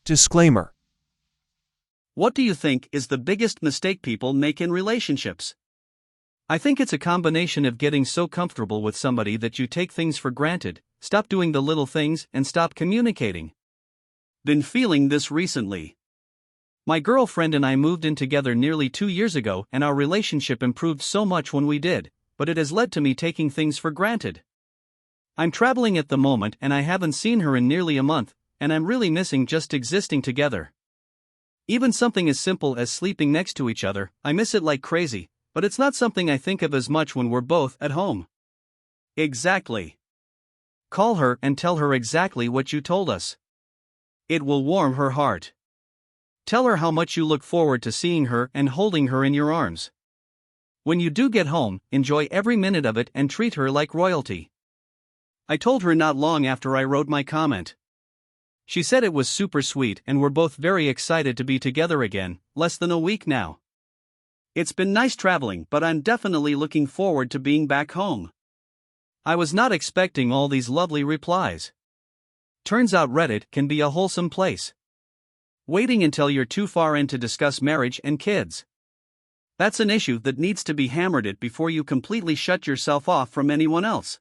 Disclaimer. What do you think is the biggest mistake people make in relationships? I think it's a combination of getting so comfortable with somebody that you take things for granted, stop doing the little things, and stop communicating. Been feeling this recently. My girlfriend and I moved in together nearly 2 years ago, and our relationship improved so much when we did, but it has led to me taking things for granted. I'm traveling at the moment and I haven't seen her in nearly a month, and I'm really missing just existing together. Even something as simple as sleeping next to each other, I miss it like crazy, but it's not something I think of as much when we're both at home. Exactly. Call her and tell her exactly what you told us. It will warm her heart. Tell her how much you look forward to seeing her and holding her in your arms. When you do get home, enjoy every minute of it and treat her like royalty. I told her not long after I wrote my comment. She said it was super sweet and we're both very excited to be together again, less than a week now. It's been nice traveling, but I'm definitely looking forward to being back home. I was not expecting all these lovely replies. Turns out Reddit can be a wholesome place. Waiting until you're too far in to discuss marriage and kids. That's an issue that needs to be hammered at before you completely shut yourself off from anyone else.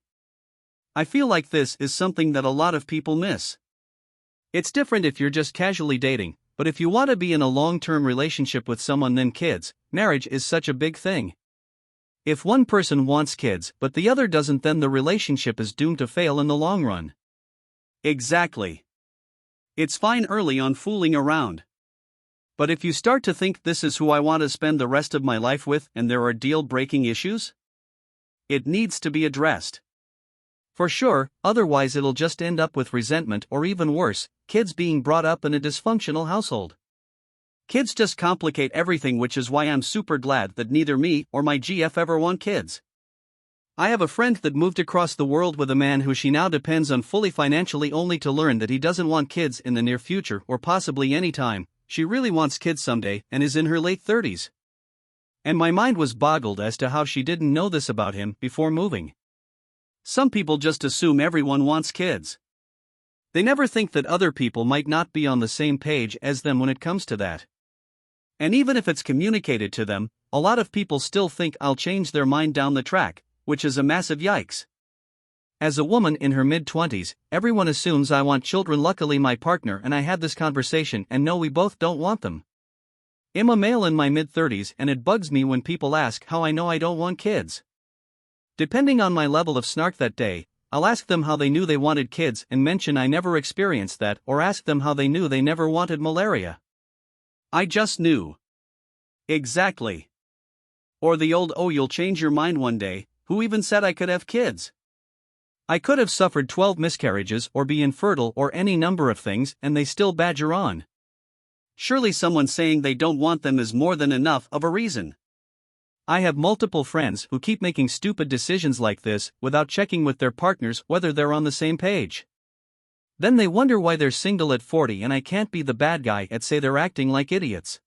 I feel like this is something that a lot of people miss. It's different if you're just casually dating, but if you want to be in a long-term relationship with someone, then kids, marriage is such a big thing. If one person wants kids but the other doesn't, then the relationship is doomed to fail in the long run. Exactly. It's fine early on fooling around. But if you start to think this is who I want to spend the rest of my life with and there are deal-breaking issues, it needs to be addressed. For sure, otherwise it'll just end up with resentment or even worse, kids being brought up in a dysfunctional household. Kids just complicate everything, which is why I'm super glad that neither me or my GF ever want kids. I have a friend that moved across the world with a man who she now depends on fully financially, only to learn that he doesn't want kids in the near future or possibly any time. She really wants kids someday and is in her late 30s. And my mind was boggled as to how she didn't know this about him before moving. Some people just assume everyone wants kids. They never think that other people might not be on the same page as them when it comes to that. And even if it's communicated to them, a lot of people still think I'll change their mind down the track, which is a massive yikes. As a woman in her mid-20s, everyone assumes I want children. Luckily my partner and I had this conversation and no, we both don't want them. I'm a male in my mid-30s and it bugs me when people ask how I know I don't want kids. Depending on my level of snark that day, I'll ask them how they knew they wanted kids and mention I never experienced that, or ask them how they knew they never wanted malaria. I just knew. Exactly. Or the old, oh, you'll change your mind one day, who even said I could have kids? I could have suffered 12 miscarriages or be infertile or any number of things and they still badger on. Surely someone saying they don't want them is more than enough of a reason. I have multiple friends who keep making stupid decisions like this without checking with their partners whether they're on the same page. Then they wonder why they're single at 40 and I can't be the bad guy and say they're acting like idiots.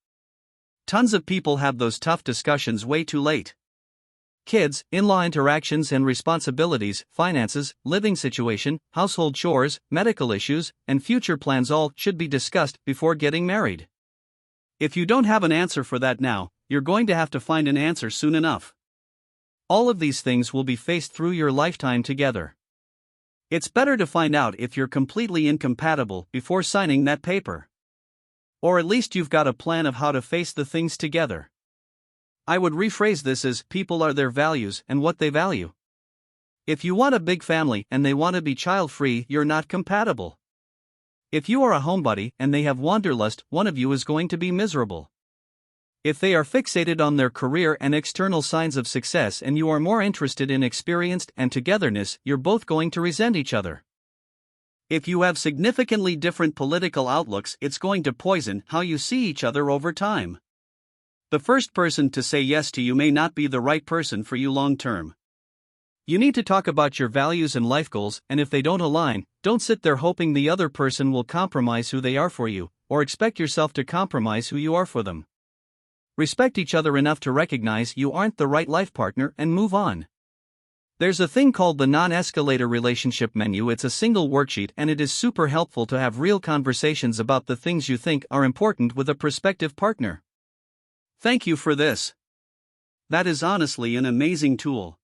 Tons of people have those tough discussions way too late. Kids, in-law interactions and responsibilities, finances, living situation, household chores, medical issues, and future plans all should be discussed before getting married. If you don't have an answer for that now, you're going to have to find an answer soon enough. All of these things will be faced through your lifetime together. It's better to find out if you're completely incompatible before signing that paper. Or at least you've got a plan of how to face the things together. I would rephrase this as people are their values and what they value. If you want a big family and they want to be child-free, you're not compatible. If you are a homebody and they have wanderlust, one of you is going to be miserable. If they are fixated on their career and external signs of success and you are more interested in experience and togetherness, you're both going to resent each other. If you have significantly different political outlooks, it's going to poison how you see each other over time. The first person to say yes to you may not be the right person for you long term. You need to talk about your values and life goals, and if they don't align, don't sit there hoping the other person will compromise who they are for you, or expect yourself to compromise who you are for them. Respect each other enough to recognize you aren't the right life partner and move on. There's a thing called the non-escalator relationship menu. It's a single worksheet and it is super helpful to have real conversations about the things you think are important with a prospective partner. Thank you for this. That is honestly an amazing tool.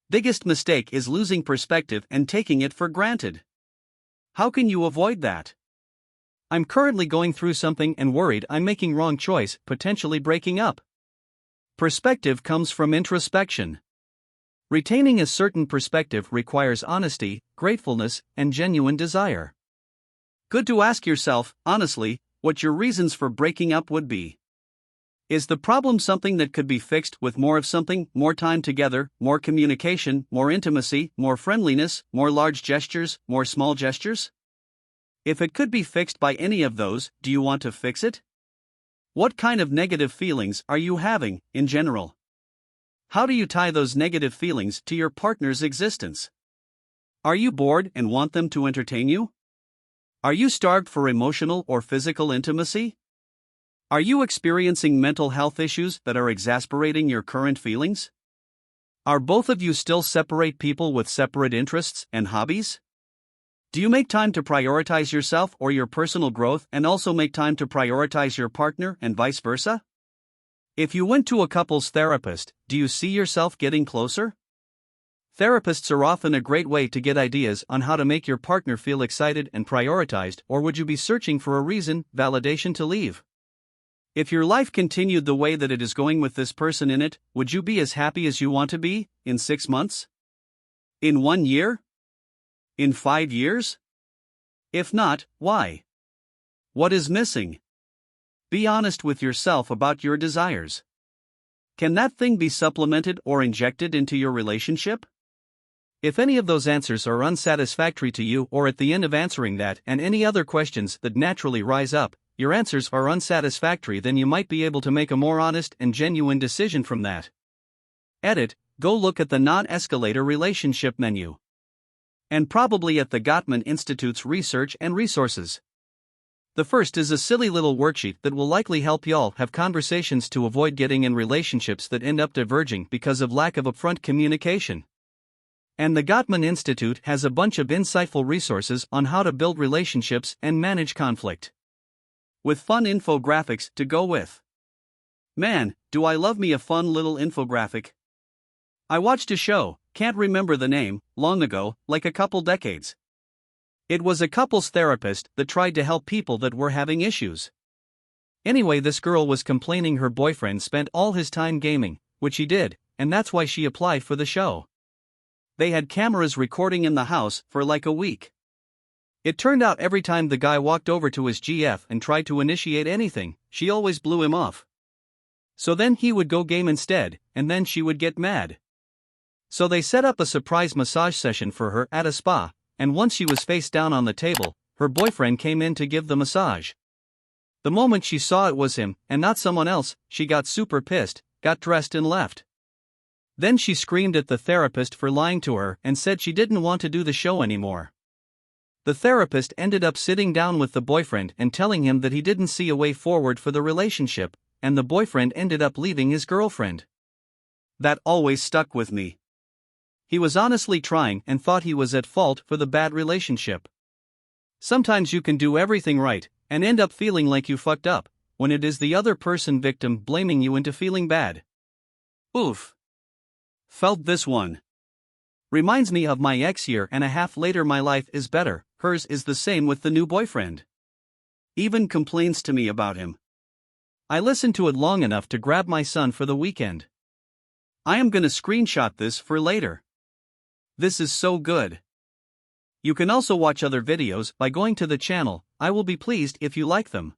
Biggest mistake is losing perspective and taking it for granted. How can you avoid that? I'm currently going through something and worried I'm making wrong choice, potentially breaking up. Perspective comes from introspection. Retaining a certain perspective requires honesty, gratefulness, and genuine desire. Good to ask yourself, honestly, what your reasons for breaking up would be. Is the problem something that could be fixed with more of something, more time together, more communication, more intimacy, more friendliness, more large gestures, more small gestures? If it could be fixed by any of those, do you want to fix it? What kind of negative feelings are you having, in general? How do you tie those negative feelings to your partner's existence? Are you bored and want them to entertain you? Are you starved for emotional or physical intimacy? Are you experiencing mental health issues that are exasperating your current feelings? Are both of you still separate people with separate interests and hobbies? Do you make time to prioritize yourself or your personal growth and also make time to prioritize your partner and vice versa? If you went to a couples therapist, do you see yourself getting closer? Therapists are often a great way to get ideas on how to make your partner feel excited and prioritized, or would you be searching for a reason, validation to leave? If your life continued the way that it is going with this person in it, would you be as happy as you want to be, in 6 months? In 1 year? In 5 years? If not, why? What is missing? Be honest with yourself about your desires. Can that thing be supplemented or injected into your relationship? If any of those answers are unsatisfactory to you, or at the end of answering that and any other questions that naturally rise up, your answers are unsatisfactory, then you might be able to make a more honest and genuine decision from that. Edit, go look at the non-escalator relationship menu. And probably at the Gottman Institute's research and resources. The first is a silly little worksheet that will likely help y'all have conversations to avoid getting in relationships that end up diverging because of lack of upfront communication. And the Gottman Institute has a bunch of insightful resources on how to build relationships and manage conflict. With fun infographics to go with. Man, do I love me a fun little infographic. I watched a show, can't remember the name, long ago, like a couple decades. It was a couples therapist that tried to help people that were having issues. Anyway, this girl was complaining her boyfriend spent all his time gaming, which he did, and that's why she applied for the show. They had cameras recording in the house for like a week. It turned out every time the guy walked over to his GF and tried to initiate anything, she always blew him off. So then he would go game instead, and then she would get mad. So they set up a surprise massage session for her at a spa, and once she was face down on the table, her boyfriend came in to give the massage. The moment she saw it was him, and not someone else, she got super pissed, got dressed and left. Then she screamed at the therapist for lying to her and said she didn't want to do the show anymore. The therapist ended up sitting down with the boyfriend and telling him that he didn't see a way forward for the relationship, and the boyfriend ended up leaving his girlfriend. That always stuck with me. He was honestly trying and thought he was at fault for the bad relationship. Sometimes you can do everything right and end up feeling like you fucked up, when it is the other person victim blaming you into feeling bad. Oof. Felt this one. Reminds me of my ex. Year and a half later my life is better, hers is the same with the new boyfriend. Even complains to me about him. I listened to it long enough to grab my son for the weekend. I am gonna screenshot this for later. This is so good. You can also watch other videos by going to the channel. I will be pleased if you like them.